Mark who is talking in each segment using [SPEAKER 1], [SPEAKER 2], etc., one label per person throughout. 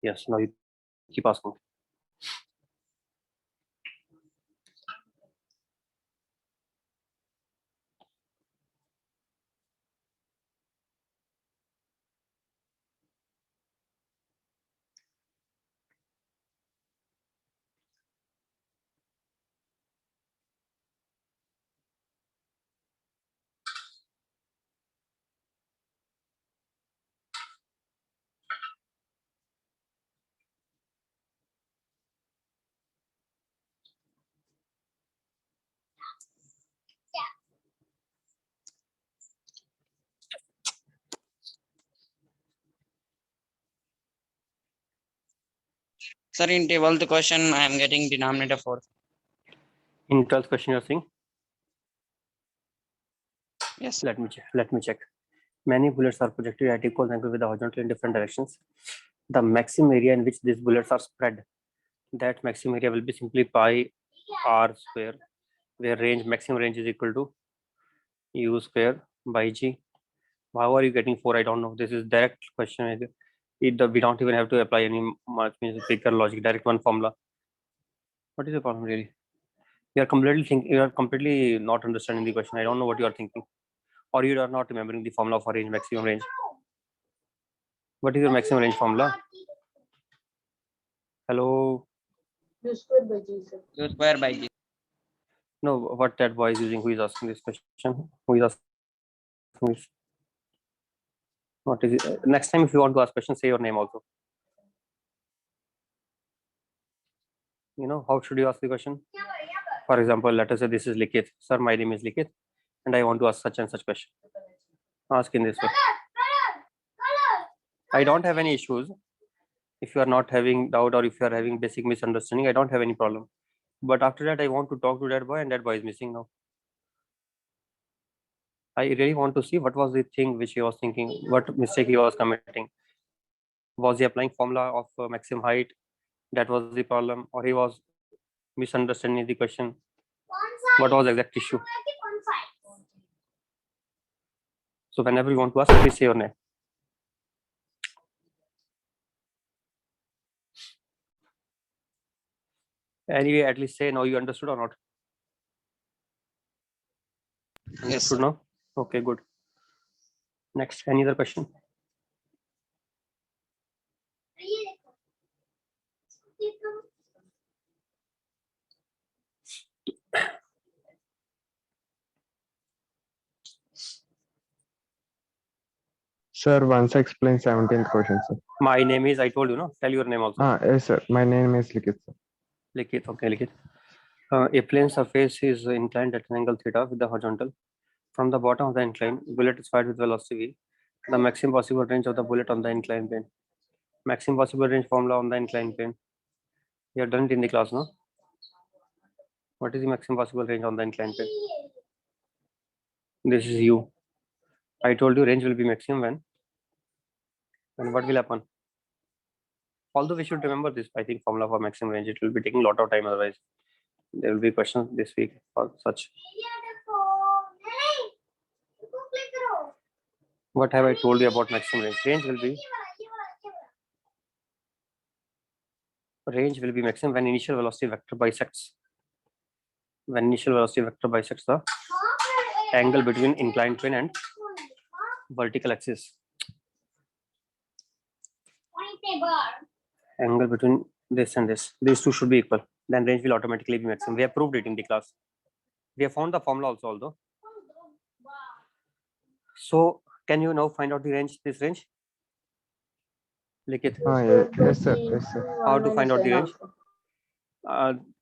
[SPEAKER 1] Yes, now you keep asking.
[SPEAKER 2] Sir, in 12th question, I am getting denominator 4.
[SPEAKER 1] In 12th question, you're saying?
[SPEAKER 2] Yes.
[SPEAKER 1] Let me check. Many bullets are projected at equal angle with the horizontal in different directions. The maximum area in which these bullets are spread, that maximum area will be simply pi r square, where maximum range is equal to u square by g. How are you getting 4? I don't know. This is direct question. We don't even have to apply any much figure logic. Direct one formula. What is the problem really? You are completely not understanding the question. I don't know what you are thinking, or you are not remembering the formula for range, maximum range. What is your maximum range formula? Hello.
[SPEAKER 3] U square by G, sir.
[SPEAKER 2] U square by G.
[SPEAKER 1] No, what that boy is using? Who is asking this question? Who is asking this? What is it? Next time, if you want to ask question, say your name also. You know, how should you ask the question? For example, let us say this is Likith. Sir, my name is Likith, and I want to ask such and such question. Ask in this way. I don't have any issues. If you are not having doubt or if you are having basic misunderstanding, I don't have any problem. But after that, I want to talk to that boy, and that boy is missing now. I really want to see what was the thing which he was thinking, what mistake he was committing. Was he applying formula of maximum height? That was the problem, or he was misunderstanding the question. What was the exact issue? So whenever you want to ask, please say your name. Anyway, at least say now you understood or not. Understood now? Okay, good. Next, any other question?
[SPEAKER 4] Sir, once explain 17th question, sir.
[SPEAKER 1] My name is, I told you, no? Tell your name also.
[SPEAKER 4] Yes, sir. My name is Likith, sir.
[SPEAKER 1] Likith, okay, Likith. A plane surface is inclined at an angle theta with the horizontal. From the bottom of the incline, bullet is fired with velocity v. The maximum possible range of the bullet on the inclined plane. Maximum possible range formula on the inclined plane. You have done it in the class, no? What is the maximum possible range on the inclined plane? This is u. I told you range will be maximum when? And what will happen? Although we should remember this, I think formula for maximum range, it will be taking a lot of time otherwise. There will be questions this week for such. What have I told you about maximum range? Range will be maximum when initial velocity vector bisects. When initial velocity vector bisects the angle between inclined plane and vertical axis. Angle between this and this. These two should be equal. Then range will automatically be maximum. We have proved it in the class. We have found the formula also, although. So can you now find out the range, this range? Likith.
[SPEAKER 4] Yes, sir. Yes, sir.
[SPEAKER 1] How to find out the range?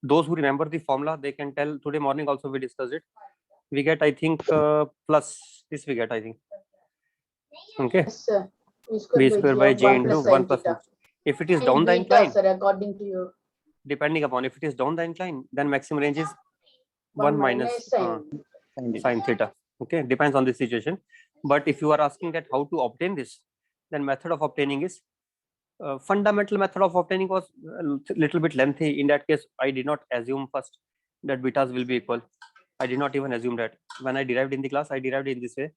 [SPEAKER 1] Those who remember the formula, they can tell. Today morning also we discussed it. We get, I think, plus this we get, I think. Okay.
[SPEAKER 3] Yes, sir.
[SPEAKER 1] V square by G into 1 plus m. If it is down the incline,
[SPEAKER 3] sir, according to you.
[SPEAKER 1] Depending upon if it is down the incline, then maximum range is 1 minus sine theta. Okay, depends on the situation. But if you are asking that how to obtain this, then method of obtaining is fundamental method of obtaining was a little bit lengthy. In that case, I did not assume first that betas will be equal. I did not even assume that. When I derived in the class, I derived in this way.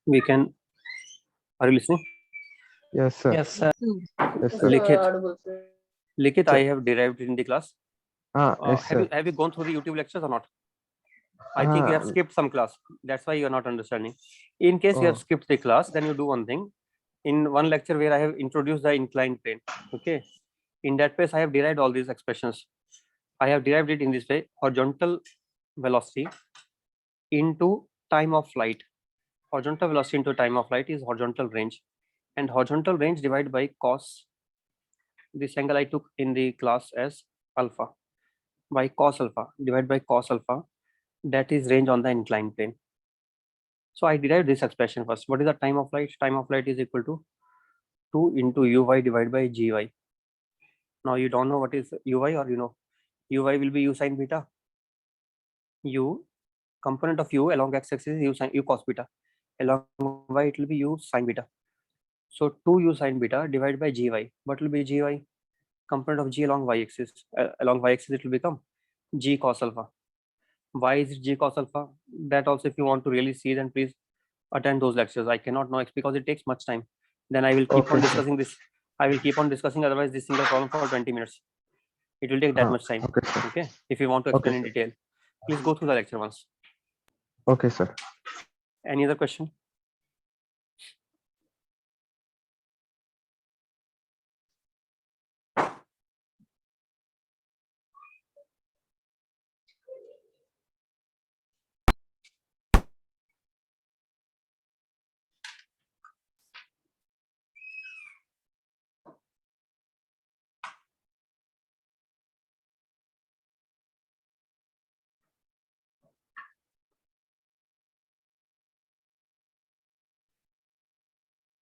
[SPEAKER 1] We can. Are you listening?
[SPEAKER 4] Yes, sir.
[SPEAKER 2] Yes, sir.
[SPEAKER 4] Yes,
[SPEAKER 3] Yes,
[SPEAKER 4] sir.
[SPEAKER 1] Likit.
[SPEAKER 3] audible, sir.
[SPEAKER 1] Likit,
[SPEAKER 4] Sir.
[SPEAKER 1] I have derived it in the class.
[SPEAKER 4] Yes, sir.
[SPEAKER 1] Have you gone through the YouTube lectures or not? I think you have skipped some class. That's why you are not understanding. In case you have
[SPEAKER 4] Oh,
[SPEAKER 1] skipped the class, then you do one thing. In one lecture where I have introduced the inclined plane, okay, in that place I have derived all these expressions. I have derived it in this way: horizontal velocity into time of flight. Horizontal velocity into time of flight is horizontal range, and horizontal range divided by cos. This angle I took in the class as alpha, by cos alpha divided by cos alpha. That is range on the inclined plane. So I derived this expression first. What is the time of flight? Time of flight is equal to 2 into uy divided by gy. Now you don't know what is uy, or you know uy will be u sin beta. U component of u along x-axis is u cos beta. Along y it will be u sin beta. So 2u sin beta divided by gy. What will be gy? Component of g along y-axis. Along y-axis it will become g cos alpha. Why is it g cos alpha? That also, if you want to really see, then please attend those lectures. I cannot know because it takes much time. Then I will keep
[SPEAKER 4] okay,
[SPEAKER 1] on
[SPEAKER 4] sir.
[SPEAKER 1] discussing this. I will keep on discussing. Otherwise, this single problem for 20 minutes. It will take that much time.
[SPEAKER 4] Okay, sir.
[SPEAKER 1] Okay. If you want to
[SPEAKER 4] Okay,
[SPEAKER 1] explain in
[SPEAKER 4] sir.
[SPEAKER 1] detail, please go through the lecture once.
[SPEAKER 4] Okay, sir.
[SPEAKER 1] Any other question?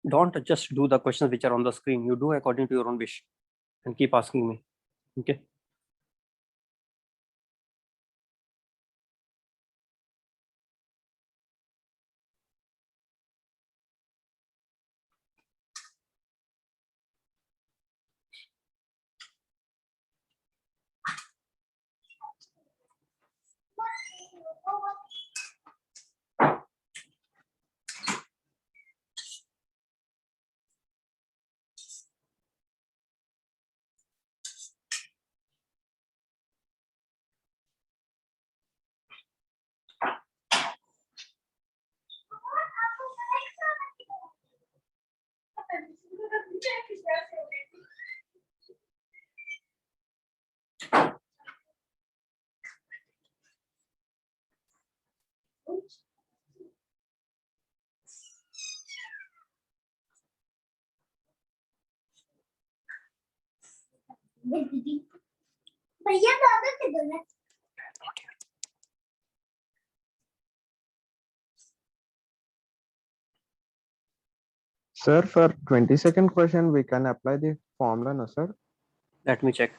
[SPEAKER 1] Don't just do the questions which are on the screen. You do according to your own wish and keep asking me. Okay.
[SPEAKER 4] Sir, for 22nd question, we can apply the formula, no, sir?
[SPEAKER 1] Let me check.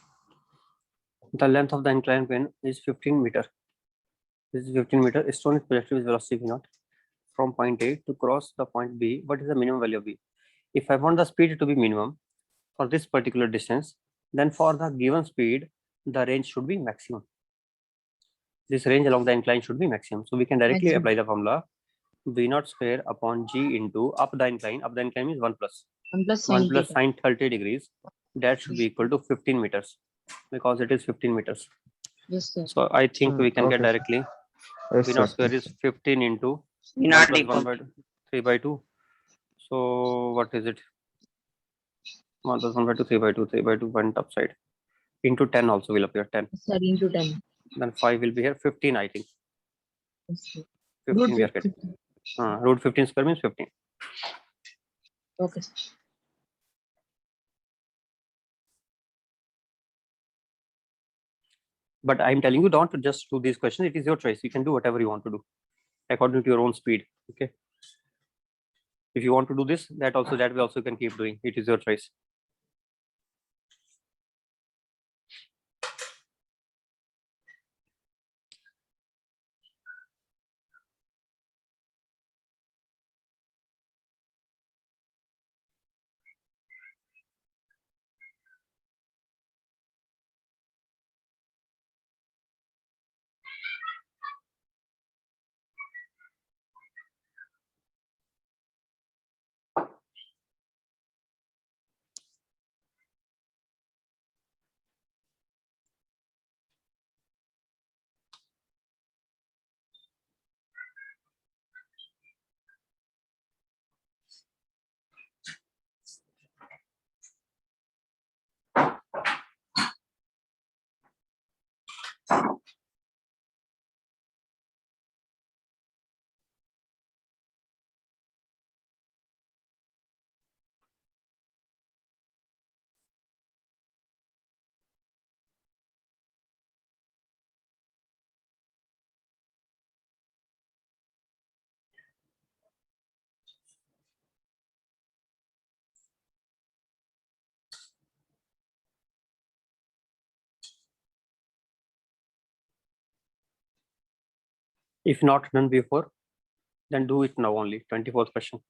[SPEAKER 1] The length of the inclined plane is 15 meter. This is 15 meter. Stone is projected with velocity v naught from point A to cross the point B. What is the minimum value of B? If I want the speed to be minimum for this particular distance, then for the given speed, the range should be maximum. This range along the incline should be maximum. So we can directly
[SPEAKER 5] Maximum.
[SPEAKER 1] apply the formula v naught square upon g into up the incline. Up the incline means 1 plus
[SPEAKER 5] 1 plus
[SPEAKER 1] 1
[SPEAKER 5] sin
[SPEAKER 1] plus
[SPEAKER 5] theta.
[SPEAKER 1] sine 30 degrees. That should be equal to 15 meters because it is 15 meters.
[SPEAKER 5] Yes, sir.
[SPEAKER 1] So I think we can get
[SPEAKER 4] Okay, sir.
[SPEAKER 1] directly
[SPEAKER 4] Yes,
[SPEAKER 1] v
[SPEAKER 4] sir.
[SPEAKER 1] naught square is 15 into
[SPEAKER 2] We
[SPEAKER 1] 1
[SPEAKER 2] not
[SPEAKER 1] plus
[SPEAKER 2] equal.
[SPEAKER 1] 1 by 3 by 2. So what is it? 1 plus 1 by 2, 3 by 2, 3 by 2 went upside. Into 10 also will appear 10.
[SPEAKER 5] Sir, into 10.
[SPEAKER 1] Then 5 will be here, 15 I think.
[SPEAKER 5] Yes, sir.
[SPEAKER 1] 15 we are getting. Root 15 square means 15.
[SPEAKER 5] Okay, sir.
[SPEAKER 1] But I'm telling you, don't just do these questions. It is your choice. You can do whatever you want to do according to your own speed. Okay. If you want to do this, that way also you can keep doing. It is your choice. If not done before, then do it now only. 24th question.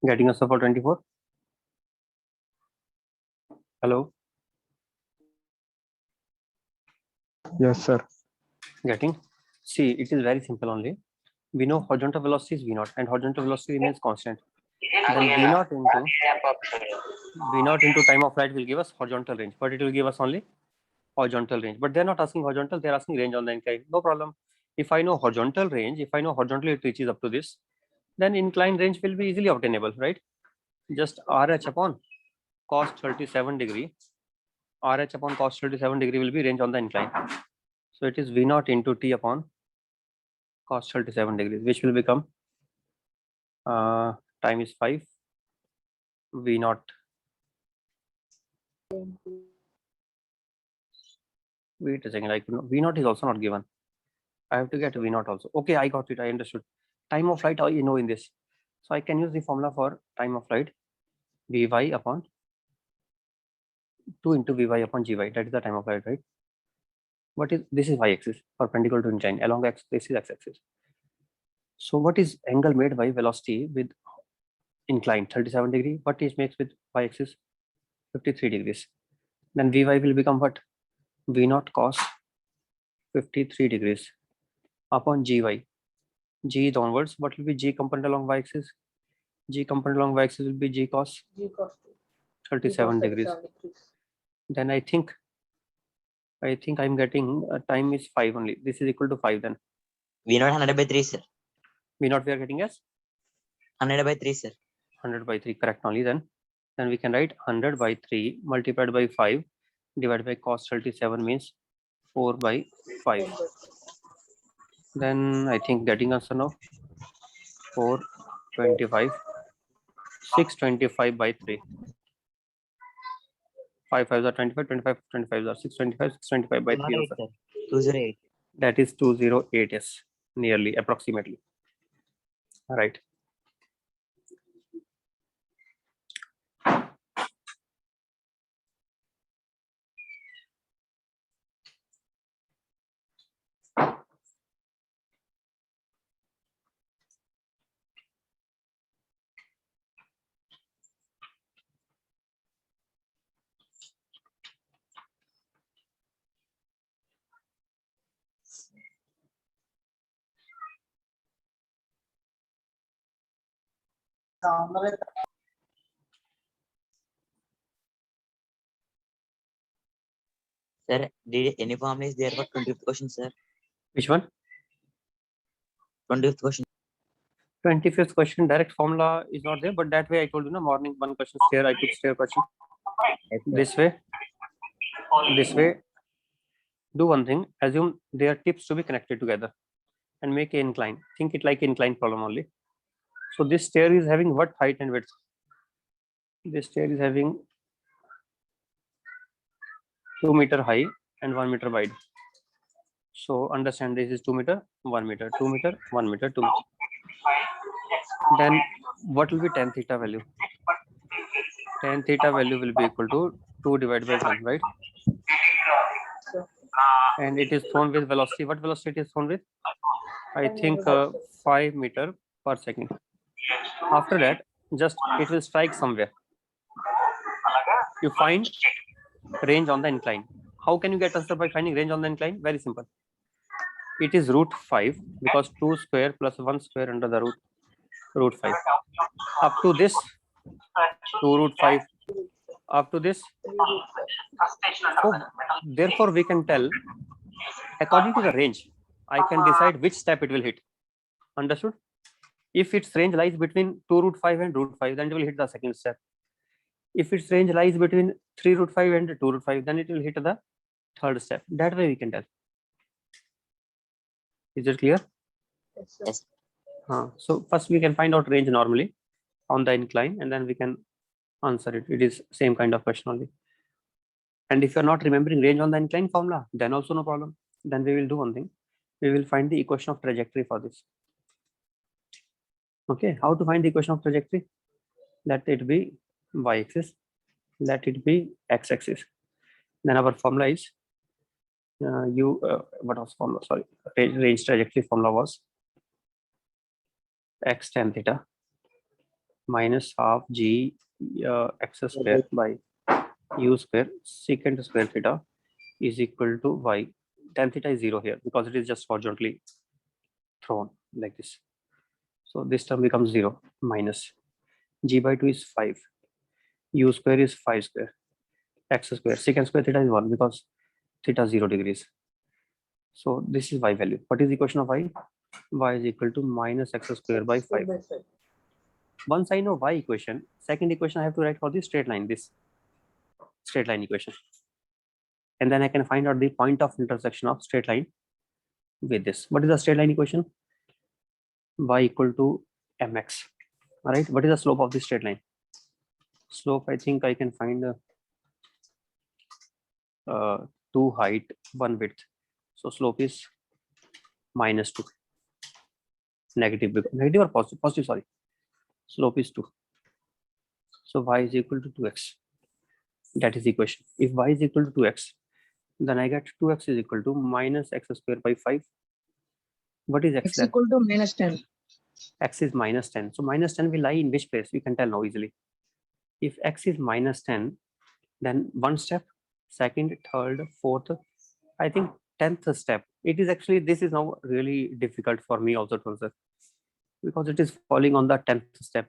[SPEAKER 1] Getting answer for 24? Hello?
[SPEAKER 4] Yes, sir.
[SPEAKER 1] Getting? See, it is very simple only. We know horizontal velocity is V0 and horizontal velocity remains constant. Then V0 into time of flight will give us horizontal range, but it will give us only horizontal range. But they're not asking horizontal, they're asking range on the incline. No problem. If I know horizontal range, if I know horizontally it reaches up to this, then incline range will be easily obtainable, right? Just RH upon cos 37 degree. RH upon cos 37 degree will be range on the incline. So it is V0 into T upon cos 37 degrees, which will become time is 5 V0. Wait a second, like V0 is also not given. I have to get V0 also. Okay, I got it. I understood. Time of flight, you know in this. So I can use the formula for time of flight, Vy upon 2 into Vy upon Gy. That is the time of flight, right? What is this? Is y-axis perpendicular to incline. Along the axis, this is x-axis. So what is angle made by velocity with incline 37 degree? What is makes with y-axis 53 degrees? Then Vy will become what? V0 cos 53 degrees upon Gy. G is onwards. What will be G component along y-axis? G component along y-axis will be G cos
[SPEAKER 3] G cos 2.
[SPEAKER 1] 37 degrees. Then I think I'm getting time is 5 only. This is equal to 5 then.
[SPEAKER 6] V0 100 by 3, sir.
[SPEAKER 1] V0 we are getting as
[SPEAKER 6] 100 by 3, sir.
[SPEAKER 1] 100 by 3, correct only then. Then we can write 100 by 3 multiplied by 5 divided by cos 37 means 4 by 5. Then I think getting answer now 425, 625 by 3. 5 5s are 25, 25 25s are 625, 625 by 3
[SPEAKER 6] 208,
[SPEAKER 1] also.
[SPEAKER 6] sir. 208.
[SPEAKER 1] That is 208, yes, nearly, approximately. All right.
[SPEAKER 6] Sir, did any formula is there for 20th question, sir?
[SPEAKER 1] Which one?
[SPEAKER 6] 20th question.
[SPEAKER 1] 25th question, direct formula is not there, but that way I told you, morning one question stair, I took stair question. This way, do one thing, assume their tips to be connected together and make an incline. Think it like incline problem only. So this stair is having what height and width? This stair is having 2 meter high and 1 meter wide. So understand this is 2 meter, 1 meter, 2 meter, 1 meter, 2 meter. Then what will be tan theta value? Tan theta value will be equal to 2 divided by 1, right? And it is thrown with velocity. What velocity it is thrown with? I think 5 meter per second. After that, just it will strike somewhere. You find range on the incline. How can you get answer by finding range on the incline? Very simple. It is root 5 because 2 square plus 1 square under the root 5. Up to this, 2 root 5. Up to this. So therefore, we can tell according to the range, I can decide which step it will hit. Understood? If its range lies between 2 root 5 and root 5, then it will hit the second step. If its range lies between 3 root 5 and 2 root 5, then it will hit the third step. That way we can tell. Is it clear?
[SPEAKER 3] Yes, sir.
[SPEAKER 6] Yes.
[SPEAKER 1] So first we can find out range normally on the incline, and then we can answer it. It is same kind of question only. And if you're not remembering range on the incline formula, then also no problem. Then we will do one thing. We will find the equation of trajectory for this. Okay, how to find the equation of trajectory? Let it be y-axis, let it be x-axis. Then our formula is what was formula? Sorry, range trajectory formula was x tan theta minus half g x square by u square secant square theta is equal to y. Tan theta is 0 here because it is just horizontally thrown like this. So this term becomes 0 minus g by 2 is 5, u square is 5 square, x square secant square theta is 1 because theta 0 degrees. So this is y value. What is the equation of y? Y is equal to minus x square by 5. Once I know y equation, second equation I have to write for the straight line, this straight line equation. And then I can find out the point of intersection of straight line with this. What is the straight line equation? Y equal to mx. All right. What is the slope of the straight line? Slope, I think I can find 2 height, 1 width. So slope is minus 2. Negative or positive? Positive, sorry. Slope is 2. So y is equal to 2x. That is the equation. If y is equal to 2x, then I get 2x is equal to minus x square by 5. What is x
[SPEAKER 5] X
[SPEAKER 1] then?
[SPEAKER 5] equal to minus 10.
[SPEAKER 1] X is minus 10. So minus 10 will lie in which place? We can tell now easily. If x is minus 10, then one step, second, third, fourth, I think 10th step. It is actually, this is now really difficult for me also to answer because it is falling on the 10th step.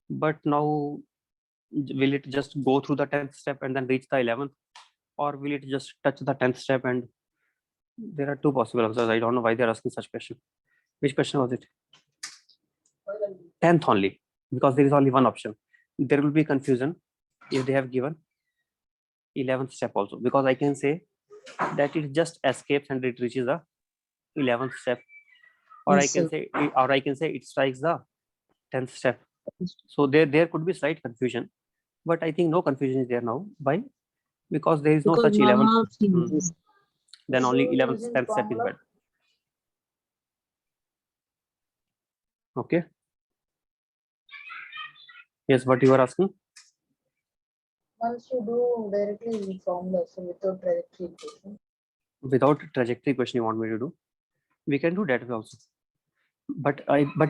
[SPEAKER 1] But now, will it just go through the 10th step and then reach the 11th? Or will it just touch the 10th step? And there are two possible answers. I don't know why they're asking such question. Which question was it? 10th only, because there is only one option. There will be confusion if they have given 11th step also, because I can say that it just escapes and it reaches the 11th step, or
[SPEAKER 5] Yes,
[SPEAKER 1] I can say it strikes the 10th step. So there could be slight confusion, but I think no confusion is there now. Why? Because there is no
[SPEAKER 5] Because
[SPEAKER 1] such
[SPEAKER 5] Mama
[SPEAKER 1] 11th.
[SPEAKER 5] seen this.
[SPEAKER 1] Then only
[SPEAKER 3] So
[SPEAKER 1] 11th,
[SPEAKER 3] using
[SPEAKER 1] 10th step is
[SPEAKER 3] formula?
[SPEAKER 1] bad. Okay. Yes, what you are asking?
[SPEAKER 3] Once you do directly in formula, so without trajectory equation.
[SPEAKER 1] Without trajectory question you want me to do, we can do that way also. But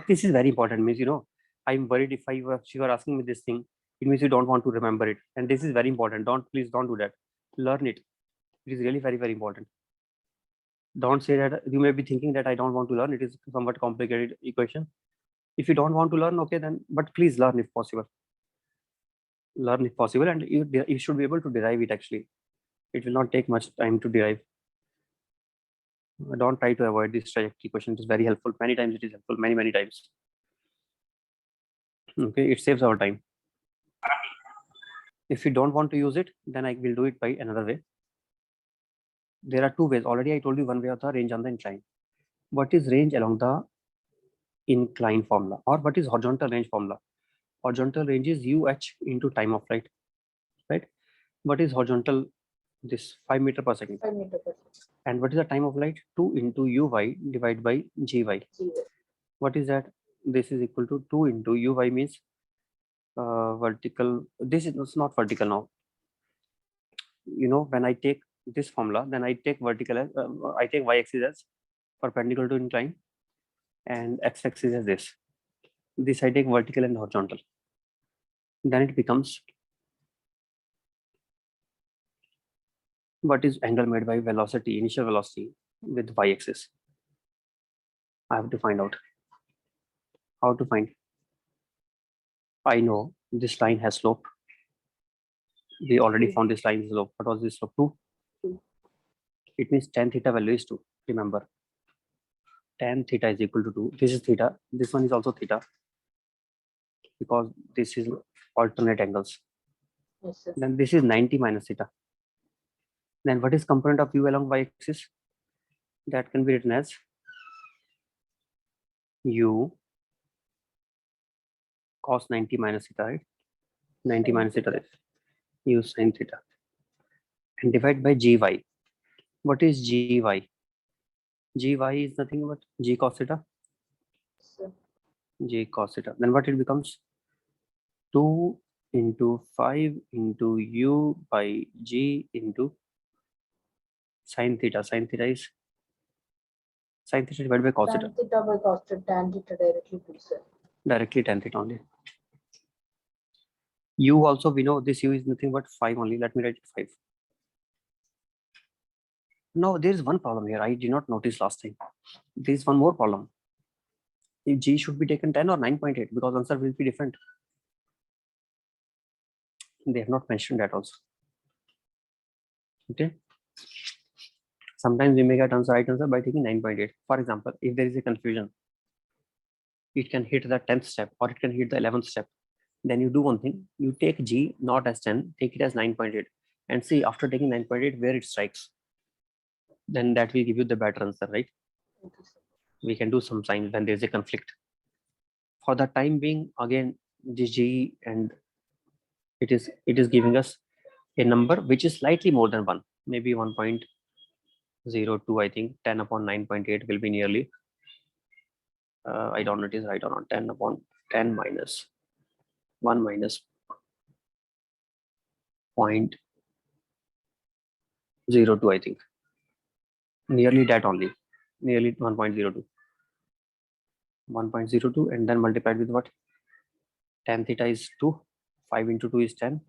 [SPEAKER 1] this is very important. Means, you know, I'm worried if you are asking me this thing, it means you don't want to remember it, and this is very important. Please don't do that. Learn it. It is really very, very important. Don't say that. You may be thinking that I don't want to learn. It is somewhat complicated equation. If you don't want to learn, okay, then, but please learn if possible. Learn if possible, and you should be able to derive it. Actually, it will not take much time to derive. Don't try to avoid this trajectory question. It is very helpful. Many times it is helpful. Many times. Okay, it saves our time. If you don't want to use it, then I will do it by another way. There are two ways. Already I told you one way of the range on the incline. What is range along the incline formula, or what is horizontal range formula? Horizontal range is UH into time of flight, right? What is horizontal? This 5 meter per second.
[SPEAKER 3] 5 meter per second.
[SPEAKER 1] And what is the time of light? 2 into UY divided by GY. What is that? This is equal to 2 into UY means vertical. This is not vertical now. You know, when I take this formula, then I take vertical as I take y-axis as perpendicular to incline. and x-axis is this. This I take vertical and horizontal. Then it becomes what is angle made by velocity, initial velocity with y-axis. I have to find out. How to find? I know this line has slope. We already found this line slope. What was this slope? 2. It means tan theta value is 2. Remember, tan theta is equal to 2. This is theta. This one is also theta because this is alternate angles.
[SPEAKER 3] Yes, sir.
[SPEAKER 1] Then this is 90 minus theta. Then what is component of u along y-axis? That can be written as u cos 90 minus theta, right? 90
[SPEAKER 3] Sin
[SPEAKER 1] minus theta
[SPEAKER 3] theta.
[SPEAKER 1] is u sin theta. And divide by gy. What is gy? Gy is nothing but g cos theta.
[SPEAKER 3] Sir.
[SPEAKER 1] G cos theta. Then what it becomes? 2 into 5 into u by g into sin theta. Sin theta is sin theta divided by cos theta.
[SPEAKER 3] Tan theta by cos theta, tan theta directly to sir.
[SPEAKER 1] Directly tan theta only. U also we know this u is nothing but 5 only. Let me write it 5. Now there is one problem here. I did not notice last time. There is one more problem. If g should be taken 10 or 9.8 because answer will be different. They have not mentioned that also. Okay. Sometimes we may get right answer by taking 9.8. For example, if there is a confusion, it can hit the 10th step or it can hit the 11th step. Then you do one thing. You take g not as 10, take it as 9.8 and see after taking 9.8 where it strikes. Then that will give you the better answer, right?
[SPEAKER 3] Okay, sir.
[SPEAKER 1] We can do some signs when there is a conflict. For the time being, again, this g and it is giving us a number which is slightly more than 1, maybe 1.02. I think 10 upon 9.8 will be nearly I don't know it is right or not. 10 upon 10 minus 1 minus 0.02, I think nearly that only, nearly 1.02 and then multiplied with what? Tan theta is 2, 5 into 2 is 10,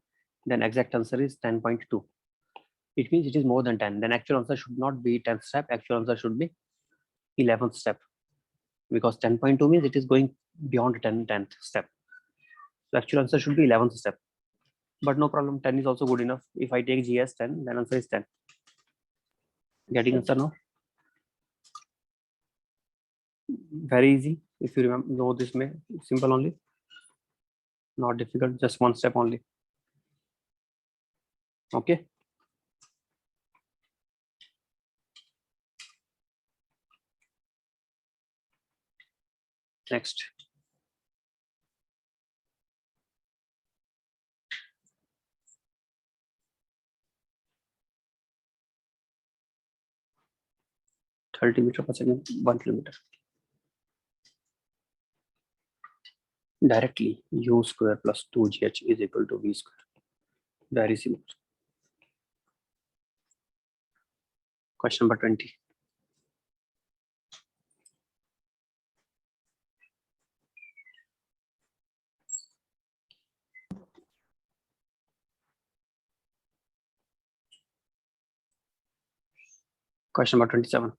[SPEAKER 1] then exact answer is 10.2. It means it is more than 10. Then actual answer should not be 10th step, actual answer should be 11th step because 10.2 means it is going beyond 10th step. So actual answer should be 11th step. But no problem, 10 is also good enough. If I take g as 10, then answer is 10. Getting answer now? Very easy. If you remember, know this may simple only. Not difficult, just one step only. Okay. Next. meter per second, 1 kilometer. Directly, u square plus 2gh is equal to v square. Very simple. Question number 20. Question number 27.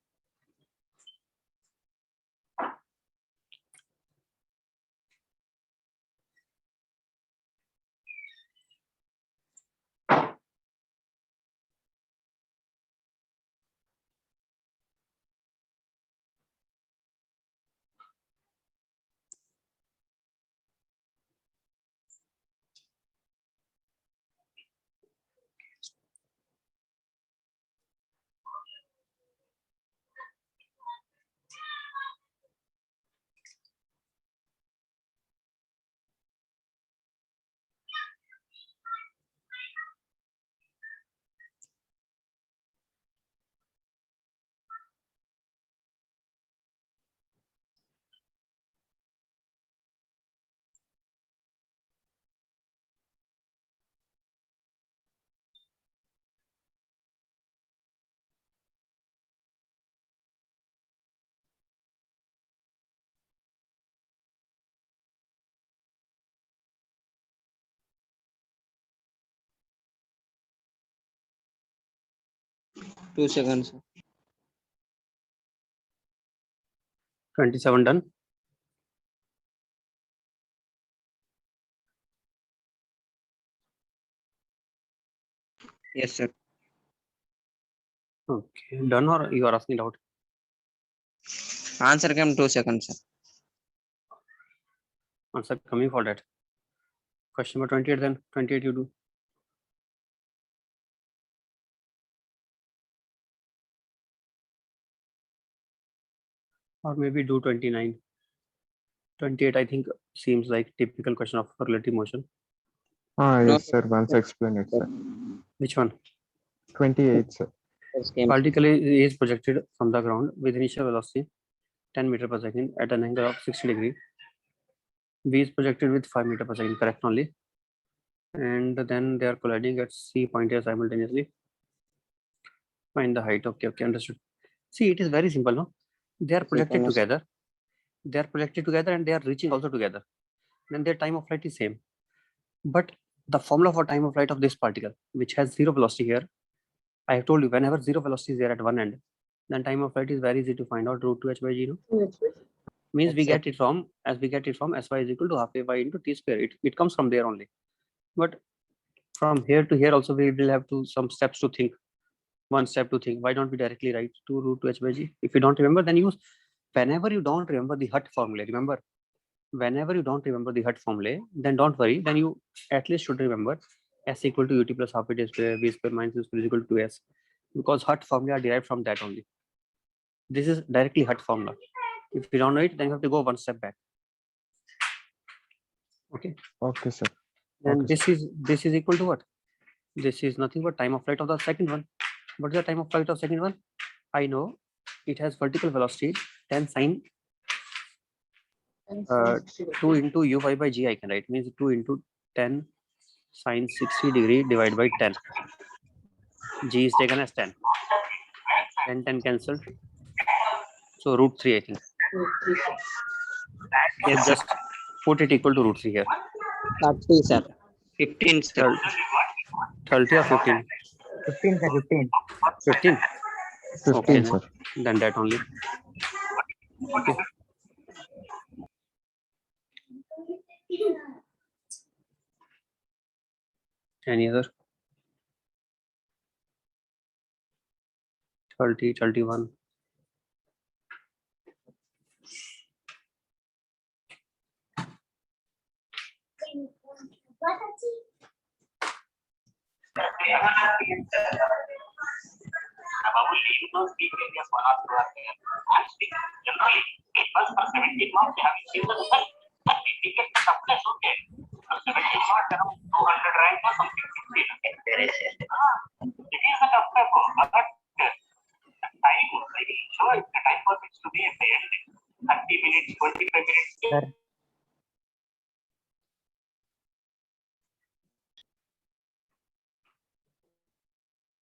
[SPEAKER 2] 2 seconds.
[SPEAKER 1] 27 done.
[SPEAKER 2] Yes, sir.
[SPEAKER 1] Okay, done or you are asking doubt?
[SPEAKER 2] Answer came 2 seconds, sir.
[SPEAKER 1] Answer coming for that. Question number 28 then. 28 you do. Or maybe do 29. 28 I think seems like typical question of relative motion.
[SPEAKER 4] Ah,
[SPEAKER 2] No,
[SPEAKER 4] yes, sir. Once explain it, sir.
[SPEAKER 1] Which one?
[SPEAKER 4] 28, sir.
[SPEAKER 2] Yes, came.
[SPEAKER 1] Particle is projected from the ground with initial velocity 10 meter per second at an angle of 60 degree. V is projected with 5 meter per second, correct only. And then they are colliding at C point here simultaneously. Find the height. Okay, understood. See, it is very simple, no? They are projected
[SPEAKER 2] Seconds.
[SPEAKER 1] together. They are projected together and they are reaching also together. Then their time of flight is same. But the formula for time of flight of this particle, which has zero velocity here, I have told you whenever zero velocity is there at one end, then time of flight is very easy to find out. Root 2h by g, no? Means we
[SPEAKER 6] Yes, sir.
[SPEAKER 1] get it from, as we get it from sy is equal to half a y into t square. It comes from there only. But from here to here also we will have to some steps to think. One step to think. Why don't we directly write 2 root 2h by g? If you don't remember, then use whenever you don't remember the Hut formula. Remember, whenever you don't remember the Hut formula, then don't worry. Then you at least should remember s equal to ut plus half a t square, v square minus u square is equal to 2s, because Hut formula are derived from that only. This is directly Hut formula. If you don't know it, then you have to go one step back. Okay.
[SPEAKER 4] Okay, sir.
[SPEAKER 1] And
[SPEAKER 4] Okay,
[SPEAKER 1] this is equal to what? This is nothing but time of flight of the second one. What is the time of flight of second one? I know it has vertical velocity 10 sine 2 into uy by g. I can write, means 2 into 10 sine 60 degree divided by 10. G is taken as 10. 10 cancelled. So root 3, I think.
[SPEAKER 2] Yes,
[SPEAKER 1] Just put it equal to root 3 here.
[SPEAKER 2] 30, sir. 15, sir.
[SPEAKER 1] 30 or 15?
[SPEAKER 6] 15, sir. 15.
[SPEAKER 1] 15?
[SPEAKER 4] 15,
[SPEAKER 1] Okay,
[SPEAKER 4] sir.
[SPEAKER 1] then that only. Okay. Any other? 30, 31.
[SPEAKER 6] Sir.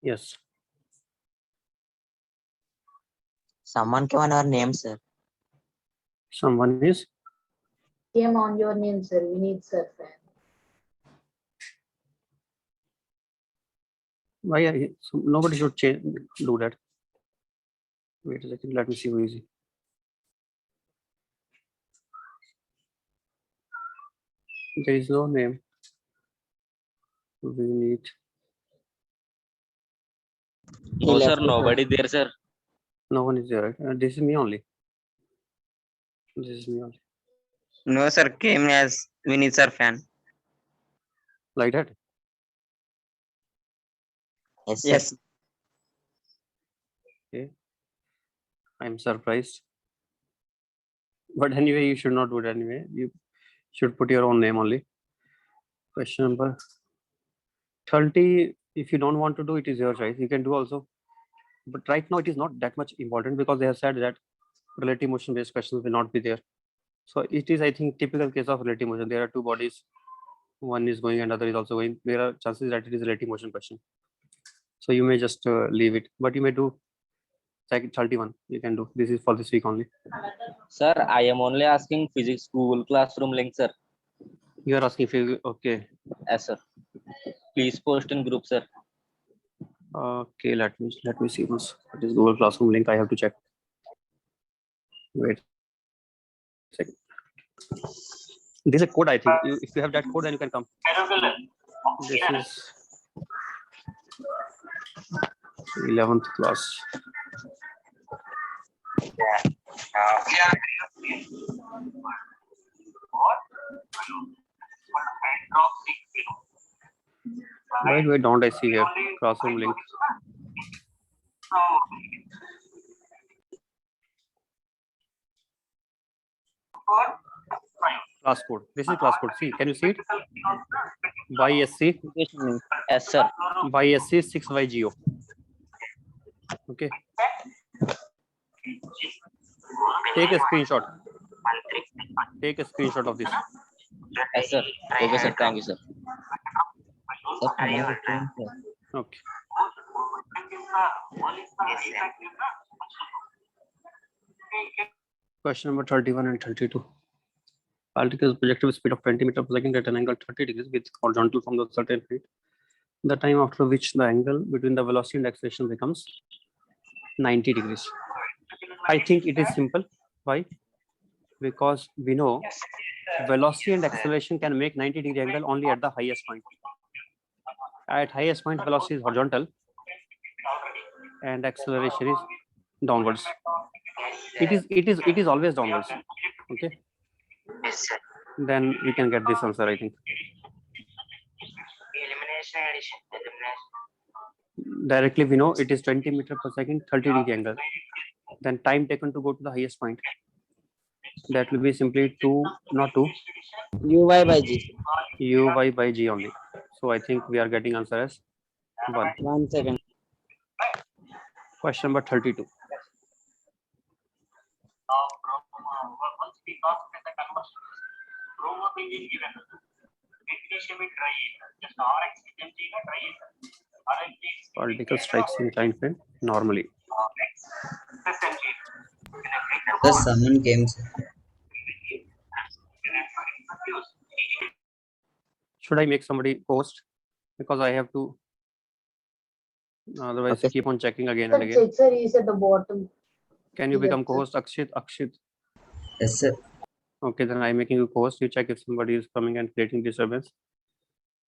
[SPEAKER 1] Yes.
[SPEAKER 6] Someone came on our name, sir.
[SPEAKER 1] Someone is
[SPEAKER 3] Came on your name, sir. We need sir fan.
[SPEAKER 1] why so nobody should change, do that. Wait a second, let me see who is he. There is no name. We need
[SPEAKER 2] No, sir. Nobody there, sir.
[SPEAKER 1] no one is there, right? This is me only. This is me only.
[SPEAKER 2] No, sir. Came as Vinny, sir, fan.
[SPEAKER 1] Like that.
[SPEAKER 6] Yes, sir.
[SPEAKER 2] Yes.
[SPEAKER 1] Okay. I'm surprised. But anyway, you should not do it anyway. You should put your own name only. Question number 30. If you don't want to do it, is your choice. You can do also. But right now it is not that much important because they have said that relative motion based questions will not be there. So it is, I think, typical case of relative motion. There are two bodies, one is going and other is also going. There are chances that it is a relative motion question. So you may just leave it, but you may do like 31. You can do. This is for this week only.
[SPEAKER 7] Sir, I am only asking physics Google Classroom link, sir.
[SPEAKER 1] You are asking if you okay.
[SPEAKER 7] Yes, sir. Please post in group, sir.
[SPEAKER 1] Okay, let me see this. What is Google Classroom link? I have to check. Wait a second. This is a code, I think. If you have that code, then you can come. This is 11th class. Why don't I see here classroom link? Class code. This is class code. See, can you see it? YSC,
[SPEAKER 7] Application link. Yes, sir.
[SPEAKER 1] YSC 6YGO. Okay. Take a screenshot. Take a screenshot of this.
[SPEAKER 7] Yes, sir. Okay, sir. Thank you, sir. Sir, I have a question, sir.
[SPEAKER 1] Okay. Question number 31 and 32. Particles projected with speed of 20 meters per second at an angle 30 degrees with horizontal from the certain height. The time after which the angle between the velocity and acceleration becomes 90 degrees. I think it is simple. Why? Because we know velocity and acceleration can make 90-degree angle only at the highest point. At highest point, velocity is horizontal and acceleration is downwards. It is always downwards. Okay. Then we can get this answer, I think. Directly we know it is 20 meters per second, 30-degree angle. Then time taken to go to the highest point. That will be simply 2, not 2,
[SPEAKER 2] Uy by g.
[SPEAKER 1] Uy by g only. So I think we are getting answer as 1.
[SPEAKER 2] 1 second.
[SPEAKER 1] Question number 32. Particle strikes inclined plane normally.
[SPEAKER 6] The someone came, sir.
[SPEAKER 1] Should I make somebody host? Because I have to. Otherwise,
[SPEAKER 6] Okay.
[SPEAKER 1] keep on checking again
[SPEAKER 3] Sir,
[SPEAKER 1] and again.
[SPEAKER 3] check, sir, is at the bottom.
[SPEAKER 1] Can you
[SPEAKER 3] Yes,
[SPEAKER 1] become
[SPEAKER 3] sir.
[SPEAKER 1] co-host? Akshit.
[SPEAKER 6] Yes, sir.
[SPEAKER 1] Okay, then I'm making you co-host. You check if somebody is coming and creating disturbance.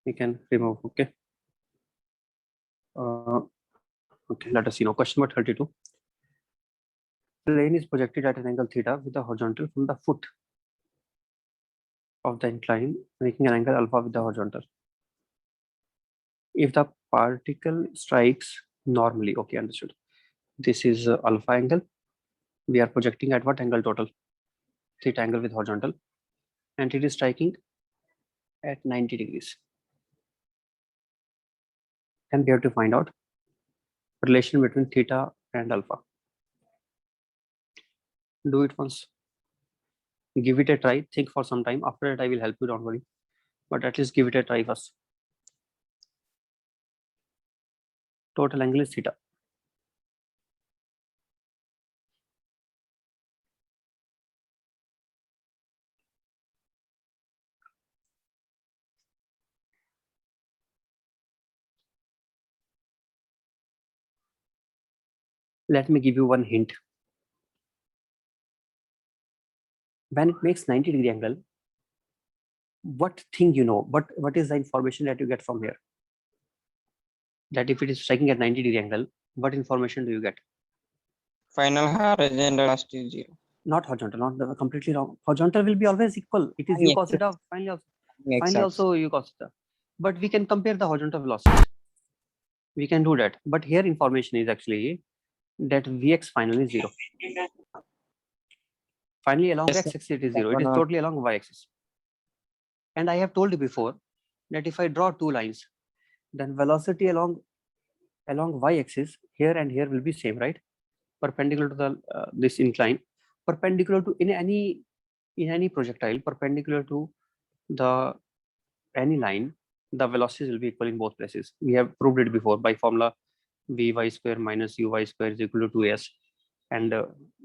[SPEAKER 1] You can remove. Okay. Okay, let us see now. Question number 32. Plane is projected at an angle theta with the horizontal from the foot of the incline, making an angle alpha with the horizontal. If the particle strikes normally, okay, understood. This is alpha angle. We are projecting at what angle total? Theta angle with horizontal, and it is striking at 90 degrees. And we have to find out relation between theta and alpha. Do it once. Give it a try. Think for some time. After that, I will help you. Don't worry. But at least give it a try first. Total angle is theta. Let me give you one hint. When it makes 90-degree angle, what thing you know? What is the information that you get from here? That if it is striking at 90-degree angle, what information do you get?
[SPEAKER 2] Final horizontal velocity is 0.
[SPEAKER 1] Not horizontal, not the completely wrong. Horizontal will be always equal. It is u cos theta. Finally also u cos theta. But we can compare the horizontal velocity. We can do that. But here information is actually that Vx finally is 0. Finally along
[SPEAKER 2] Yes, sir.
[SPEAKER 1] x-axis it is 0. It is totally along y-axis. And I have told you before that if I draw two lines, then velocity along y-axis here and here will be same, right? Perpendicular to the this incline, perpendicular to in any projectile, perpendicular to the any line, the velocities will be equal in both places. We have proved it before by formula vy square minus uy square is equal to 2s. And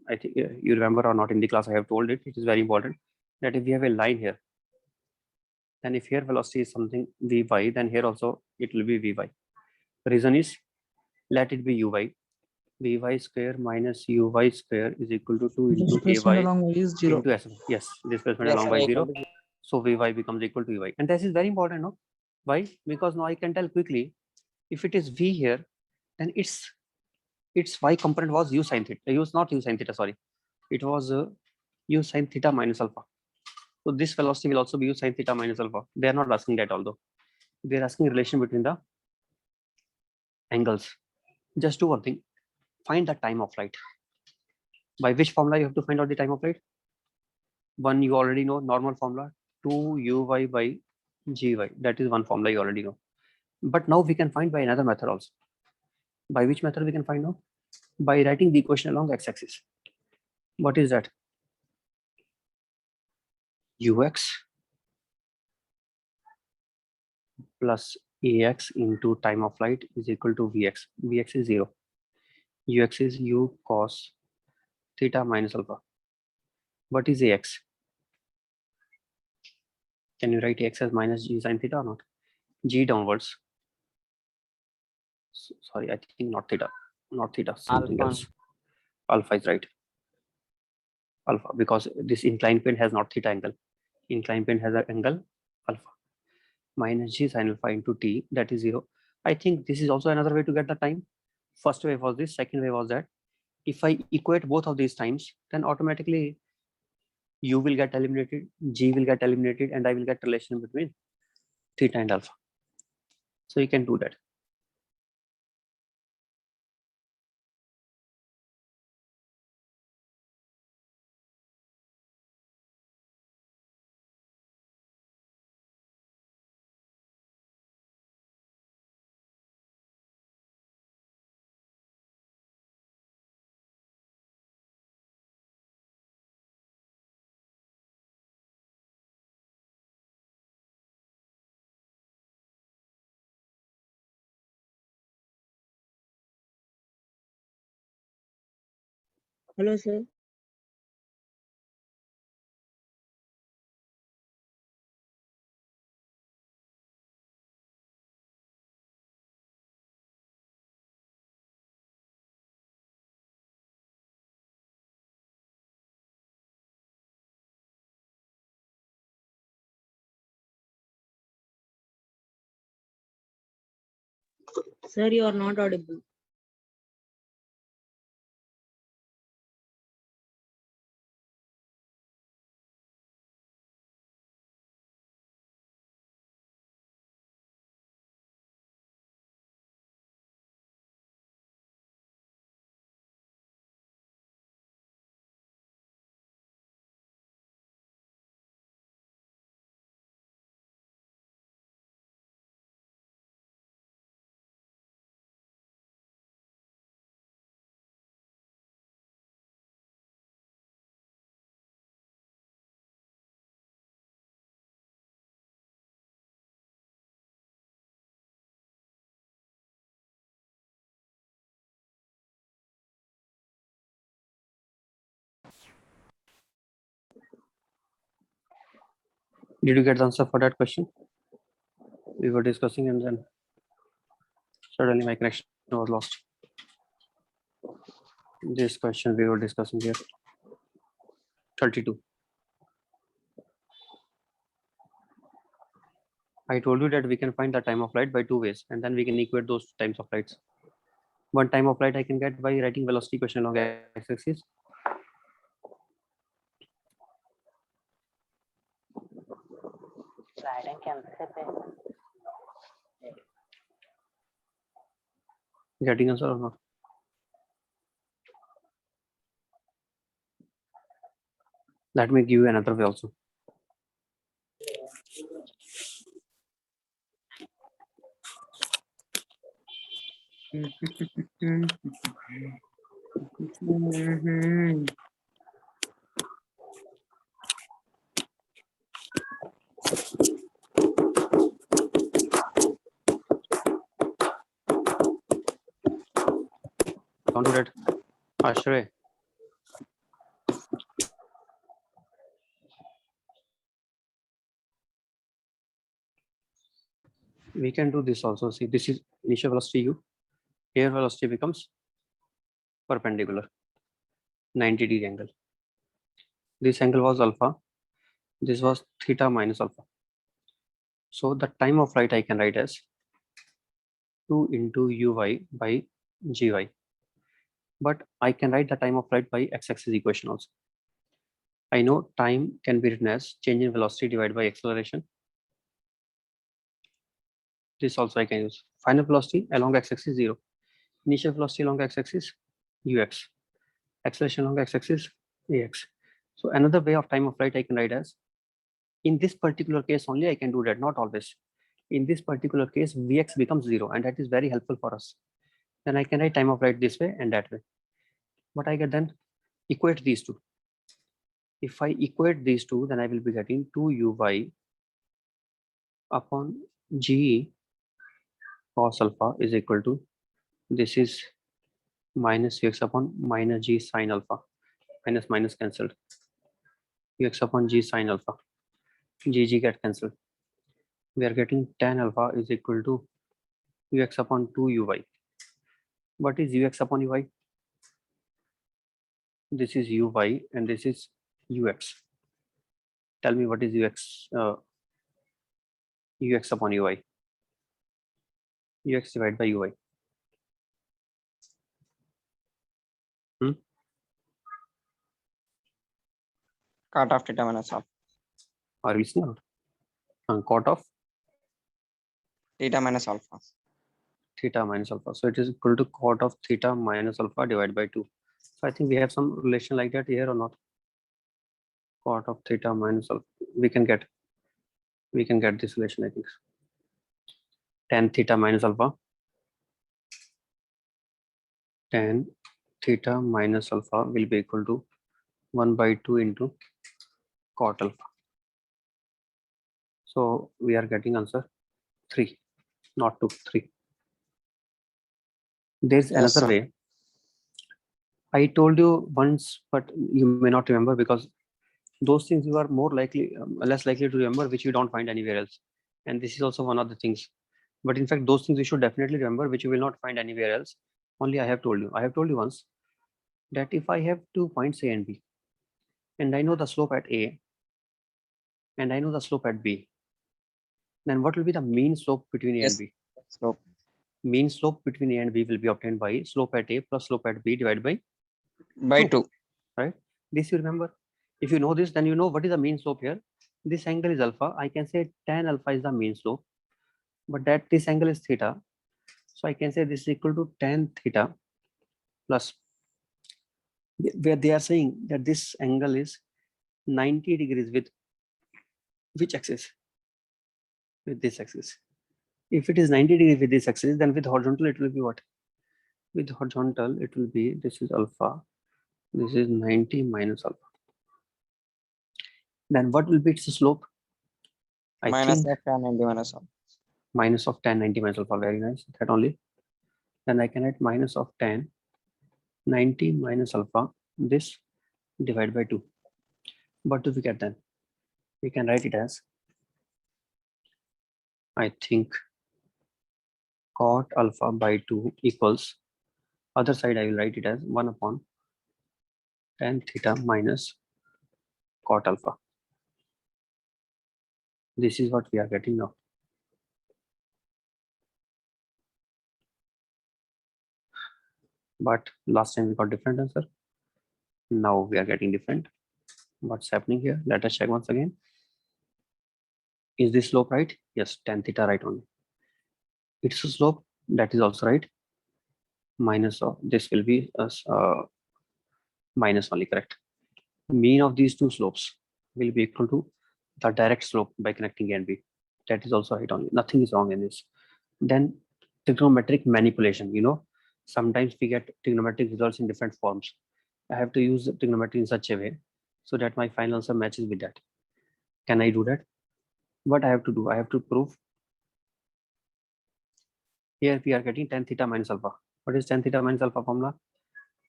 [SPEAKER 1] I think you remember or not in the class I have told it. It is very important that if we have a line here, then if here velocity is something vy, then here also it will be vy. The reason is Let it be uy. Vy square minus uy square is equal to 2 into
[SPEAKER 8] Displacement
[SPEAKER 1] ay
[SPEAKER 8] along y is 0.
[SPEAKER 1] into s1. Yes, displacement
[SPEAKER 7] Yes,
[SPEAKER 1] along
[SPEAKER 7] sir,
[SPEAKER 1] y
[SPEAKER 7] equal
[SPEAKER 1] 0.
[SPEAKER 7] to
[SPEAKER 1] So Vy becomes equal to Vy. And this is very important, no? Why? Because now I can tell quickly, if it is V here, then its Y component was U sin theta. It was not U sin theta, sorry. It was U sin theta minus alpha. So this velocity will also be U sin theta minus alpha. They are not asking that, although. They are asking relation between the angles. Just do one thing. Find the time of flight. By which formula you have to find out the time of flight? One you already know, normal formula, 2uy by gy. That is one formula you already know. But now we can find by another method also. By which method we can find now? By writing the equation along x-axis. What is that? Ux plus ax into time of flight is equal to vx. Vx is 0. Ux is u cos theta minus alpha. What is ax? Can you write ax as minus g sin theta or not? G downwards. Sorry, I think not theta. Not theta, something
[SPEAKER 7] alpha.
[SPEAKER 1] else. Alpha is right. Alpha, because this inclined plane has not theta angle. Inclined plane has an angle alpha. Minus g sin alpha into t, that is 0. I think this is also another way to get the time. First way was this, second way was that. If I equate both of these times, then automatically u will get eliminated, g will get eliminated, and I will get relation between theta and alpha. So you can do that.
[SPEAKER 5] Hello, sir. Sir, you are not audible.
[SPEAKER 1] Did you get the answer for that question? We were discussing and then suddenly my connection was lost. This question we were discussing here. 32. I told you that we can find the time of flight by two ways, and then we can equate those times of flights. One time of flight I can get by writing velocity equation along x-axis. Getting answer or not? Let me give you another way also. Don't do that. Ashray. We can do this also. See, this is initial velocity u, Here velocity becomes perpendicular, 90-degree angle. This angle was alpha. This was theta minus alpha. So the time of flight I can write as 2 into uy by gy. But I can write the time of flight by x-axis equation also. I know time can be written as change in velocity divided by acceleration. This also I can use. Final velocity along x-axis 0. Initial velocity along x-axis ux. Acceleration along x-axis ax. So another way of time of flight I can write as, in this particular case only I can do that, not always. In this particular case, Vx becomes 0, and that is very helpful for us. Then I can write time of flight this way and that way. But I can then equate these two. If I equate these two, then I will be getting 2uy upon g cos alpha is equal to, this is minus ux upon minus g sine alpha. Minus minus cancelled. Ux upon g sine alpha. G get cancelled. We are getting tan alpha is equal to ux upon 2uy. What is ux upon uy? This is uy and this is ux. Tell me what is ux ux upon uy. Ux divided by uy.
[SPEAKER 2] Cot of theta minus alpha.
[SPEAKER 1] Are you listening? Cot of
[SPEAKER 2] Theta minus alpha.
[SPEAKER 1] theta minus alpha. So it is equal to cot of theta minus alpha divided by 2. So I think we have some relation like that here or not? Cot of theta minus alpha. We can get this relation, I think. Tan theta minus alpha. Tan theta minus alpha will be equal to 1 by 2 into cot alpha. So we are getting answer 3, not 2, 3. There's
[SPEAKER 2] Yes,
[SPEAKER 1] another
[SPEAKER 2] sir.
[SPEAKER 1] way. I told you once, but you may not remember because those things you are more likely, less likely to remember, which you don't find anywhere else. And this is also one of the things. But in fact, those things you should definitely remember, which you will not find anywhere else. Only I have told you. I have told you once that if I have 2 points A and B, and I know the slope at A, and I know the slope at B, then what will be the mean slope between A
[SPEAKER 2] Yes.
[SPEAKER 1] and B?
[SPEAKER 2] Slope.
[SPEAKER 1] Mean slope between A and B will be obtained by slope at A plus slope at B divided by
[SPEAKER 2] By 2.
[SPEAKER 1] right? This you remember. If you know this, then you know what is the mean slope here. This angle is alpha. I can say tan alpha is the mean slope, but that this angle is theta. So I can say this is equal to tan theta plus, where they are saying that this angle is 90 degrees with which axis? With this axis. If it is 90 degrees with this axis, then with horizontal it will be what? With horizontal it will be, this is alpha, this is 90 minus alpha. Then what will be its slope? I
[SPEAKER 2] Minus
[SPEAKER 1] think
[SPEAKER 2] of tan 90 minus alpha.
[SPEAKER 1] minus of tan 90 minus alpha. Very nice. That only. Then I can write minus of tan 90 minus alpha, this divided by 2. What do we get then? We can write it as, I think, cot alpha by 2 equals, other side I will write it as 1 upon tan theta minus cot alpha. This is what we are getting now. But last time we got different answer. Now we are getting different. What's happening here? Let us check once again. Is this slope right? Yes, tan theta right only. It's a slope, that is also right. Minus of this will be minus only, correct. Mean of these two slopes will be equal to the direct slope by connecting A and B. That is also right only. Nothing is wrong in this. Then trigonometric manipulation, sometimes we get trigonometric results in different forms. I have to use trigonometry in such a way so that my final answer matches with that. Can I do that? What I have to do? I have to prove. Here we are getting tan theta minus alpha. What is tan theta minus alpha formula?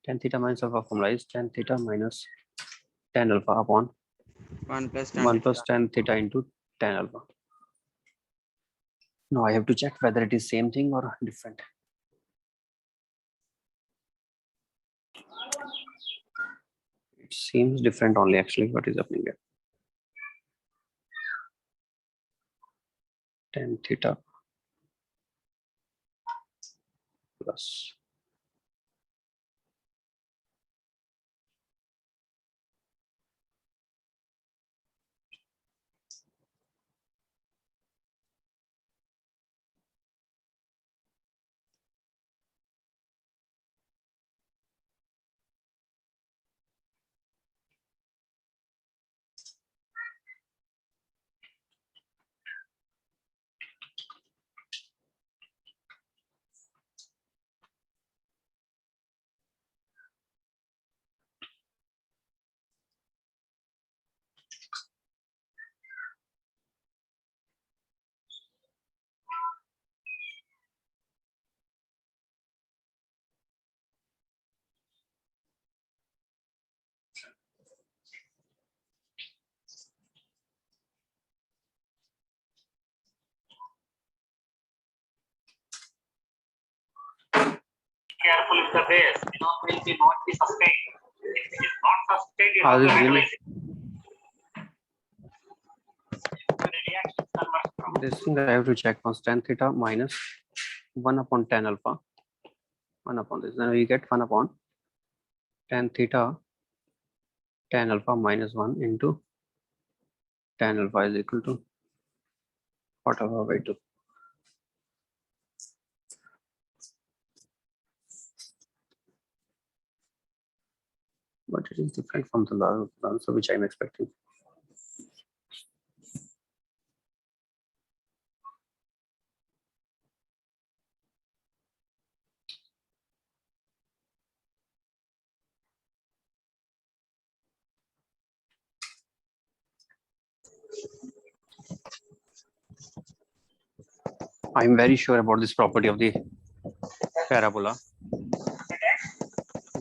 [SPEAKER 1] Tan theta minus alpha formula is tan theta minus tan alpha upon
[SPEAKER 2] 1 plus tan
[SPEAKER 1] 1 plus tan theta into tan alpha. Now I have to check whether it is same thing or different. It seems different only actually what is happening here. Tan theta plus
[SPEAKER 8] careful with the base. Will be not be sustained. If it is not sustained, you have to
[SPEAKER 1] really
[SPEAKER 8] regulate it. The reaction converts from
[SPEAKER 1] this thing I have to check once. Tan theta minus 1 upon tan alpha, 1 upon this, then we get 1 upon tan theta tan alpha minus 1 into tan alpha is equal to cot alpha by 2. But it is different from the answer which I'm expecting. I'm very sure about this property of the parabola,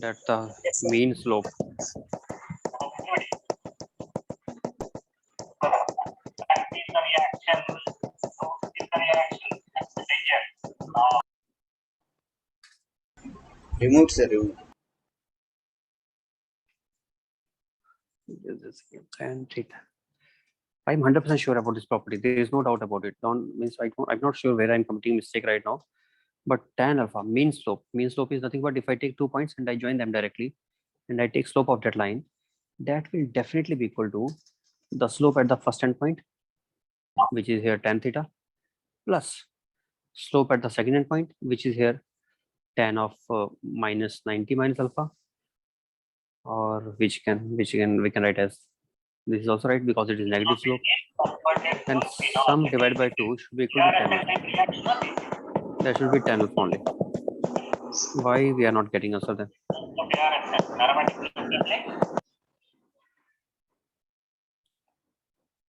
[SPEAKER 1] that the mean slope
[SPEAKER 8] in the reaction. So in the reaction,
[SPEAKER 6] Remove, sir. Remove.
[SPEAKER 1] is this tan theta. I'm 100% sure about this property. There is no doubt about it. Don't means I'm not sure where I'm committing mistake right now. But tan alpha mean slope is nothing but if I take 2 points and I join them directly, and I take slope of that line, that will definitely be equal to the slope at the first endpoint, which is here tan theta, plus slope at the second endpoint, which is here tan of minus 90 minus alpha, or we can write as this is also right because it is negative slope, and sum divided by 2 should be equal to tan alpha. That should be tan alpha only. Why we are not getting answer then?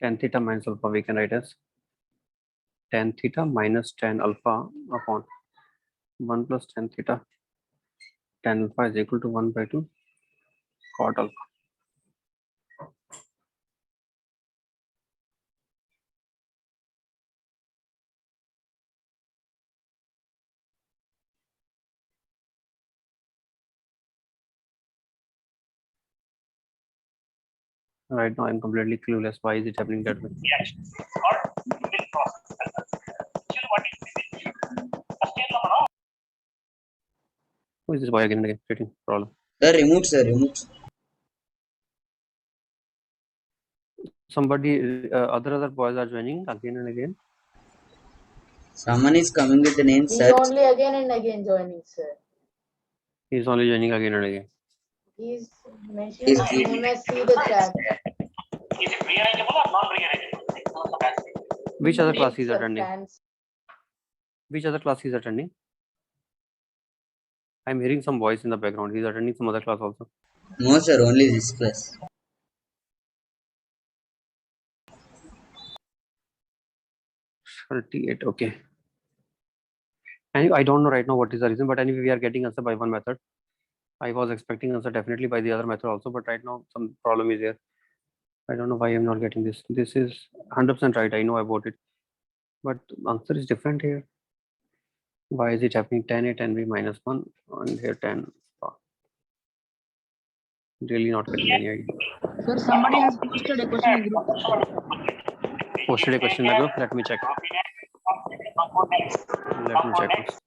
[SPEAKER 1] Tan theta minus alpha we can write as tan theta minus tan alpha upon 1 plus tan theta tan alpha is equal to 1 by 2 cot alpha. Right now I'm completely clueless. Why is it happening that way?
[SPEAKER 8] reaction or will process. Actually, what is this? Sustain
[SPEAKER 1] Who is this boy again and again creating problem?
[SPEAKER 6] Sir, remove, sir. Remove.
[SPEAKER 1] Somebody other boys are joining again and again.
[SPEAKER 6] Someone is coming with the name
[SPEAKER 3] He's
[SPEAKER 6] search.
[SPEAKER 3] only again and again joining, sir.
[SPEAKER 1] He's only joining again and again.
[SPEAKER 3] He's mentioning
[SPEAKER 6] Is
[SPEAKER 3] his
[SPEAKER 6] the-
[SPEAKER 3] name as see the chat.
[SPEAKER 8] Is it rearrangeable or non-rearrangeable?
[SPEAKER 1] Which other class
[SPEAKER 3] Makes
[SPEAKER 1] he's
[SPEAKER 3] the
[SPEAKER 1] attending?
[SPEAKER 3] fans-
[SPEAKER 1] Which other class he's attending? I'm hearing some voice in the background. He's attending some other class also.
[SPEAKER 6] No, sir. Only this class.
[SPEAKER 1] 38. Okay. And I don't know right now what is the reason, but anyway, we are getting answer by one method. I was expecting answer definitely by the other method also, but right now some problem is here. I don't know why I'm not getting this. This is 100% right. I know about it, but answer is different here. Why is it happening? Tan A, tan B minus 1, and here tan Really not getting any idea.
[SPEAKER 5] Sir, somebody has posted a question in group.
[SPEAKER 1] Posted a question in the group. Let me check. Let me check. Once.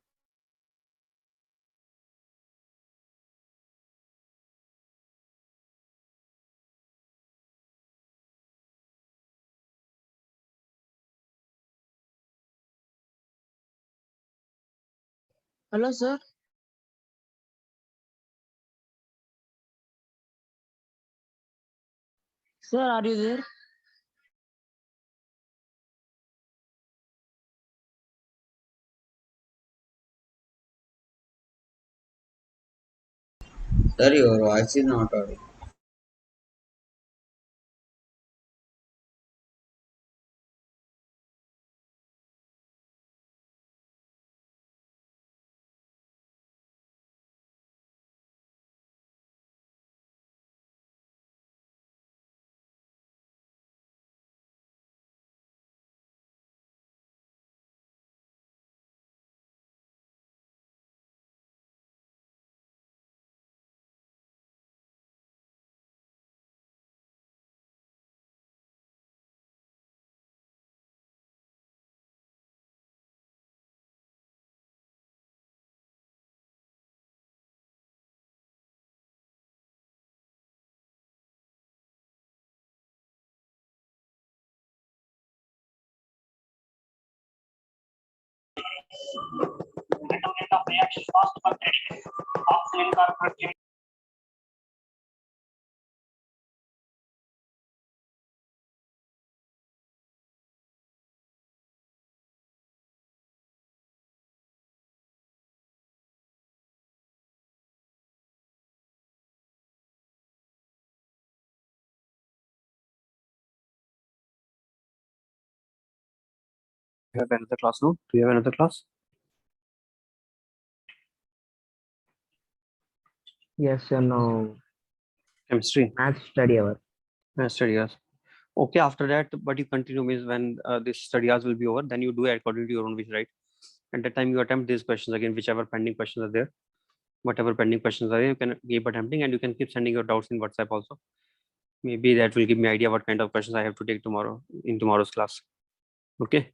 [SPEAKER 5] Hello, sir. Sir, are you there?
[SPEAKER 6] Sir, your voice is not audible.
[SPEAKER 8] Rate of reaction cost per credit of civil corporate
[SPEAKER 1] You have another class now? Do you have another class?
[SPEAKER 9] Yes, sir. No,
[SPEAKER 1] Chemistry.
[SPEAKER 9] math study hour.
[SPEAKER 1] Study hours. Okay, after that, but you continue means when this study hours will be over, then you do it according to your own wish, right? At that time, you attempt these questions again, whichever pending questions are there. Whatever pending questions are there, you can keep attempting, and you can keep sending your doubts in WhatsApp also. Maybe that will give me idea what kind of questions I have to take tomorrow in tomorrow's class. Okay.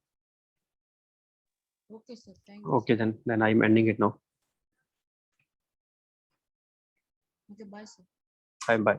[SPEAKER 5] Okay, sir. Thank you.
[SPEAKER 1] Okay, then I'm ending it now.
[SPEAKER 5] Okay, bye, sir.
[SPEAKER 1] Bye.